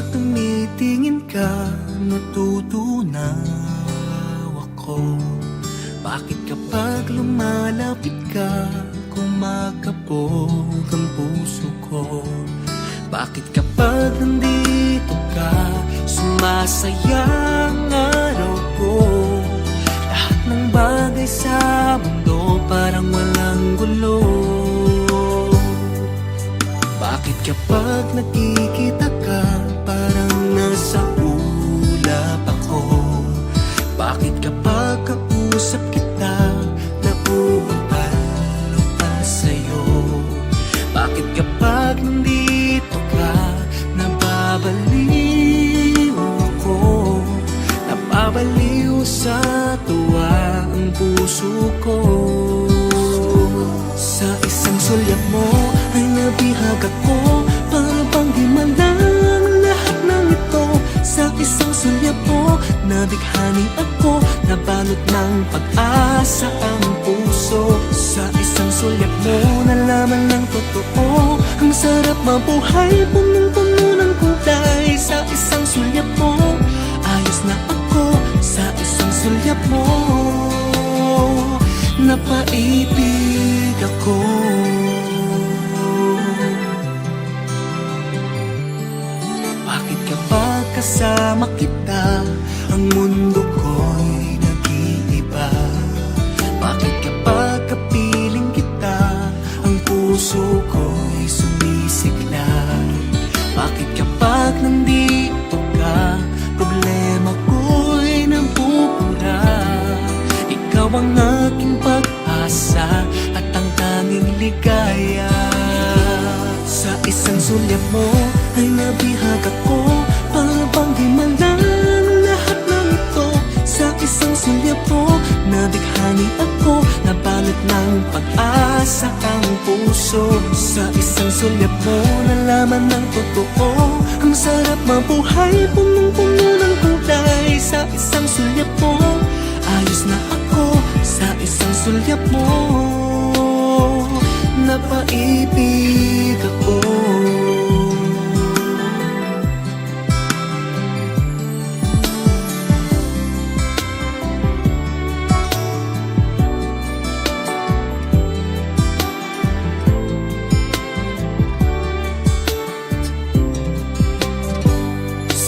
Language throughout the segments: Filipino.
kapag tumitingin ka, natutunaw ako? Bakit kapag lumalapit ka, kumakabog ang puso ko? Bakit kapag nandito ka, sumasaya ang araw ko? Lahat ng bagay sa mundo parang walang gulo. Bakit kapag nakikita ka, parang nasa ulap ako? Bakit kapag kausap kita, nauumpalo pa sa'yo? Bakit kapag nandito ka, nababaliw ako? Nababaliw sa tuwa ang puso ko. Sa isang sulyap mo ay nabihag ako, para bang di malang lahat ng ito. Sa isang sulyap mo, nabighani ako, nabalot ng pag-asa ang puso. Sa isang sulyap mo, nalaman ng totoo, ang sarap mabuhay, punong-puno ng kulay. Sa isang sulyap mo, ayos na ako. Sa isang sulyap mo, napaibig ako. Bakit kapag kasama kita, ang mundo ko'y nag-iiba? Bakit kapag kapiling kita, ang puso ko'y sumisigla? Bakit kapag nandito ka, problema ko'y nabubura? Ikaw ang aking pag-asa at ang tanging ligaya. Sa isang sulyap mo ay nabihag ako, para bang di malang lahat ng ito. Sa isang sulyap mo, nabighani ako, nabalot ng pag-asa ang puso. Sa isang sulyap mo, nalaman ng totoo, ang sarap mabuhay, punong-puno ng kulay. Sa isang sulyap mo, ayos na ako. Sa isang sulyap mo, napaibig ako.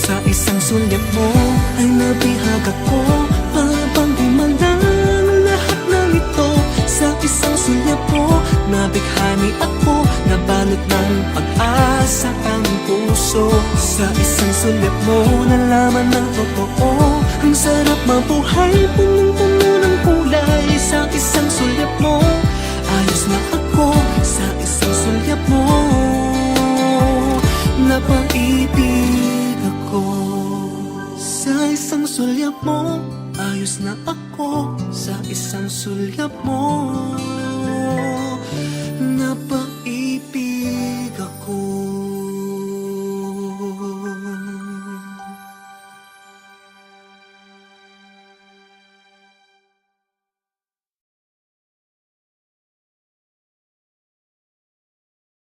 Sa isang sulyap mo ay nabihag ako, para bang di malang lahat ng ito. Sa isang sulyap mo, nabighani ako, nabalot ng pag-asa ang puso. Sa isang sulyap mo, nalaman ng totoo, ang sarap mabuhay, punong-puno ng kulay. Sa isang sulyap mo, ayos na ako. Sa isang sulyap mo, napaibig ako. Sa isang sulyap mo, ayos na ako. Sa isang sulyap mo,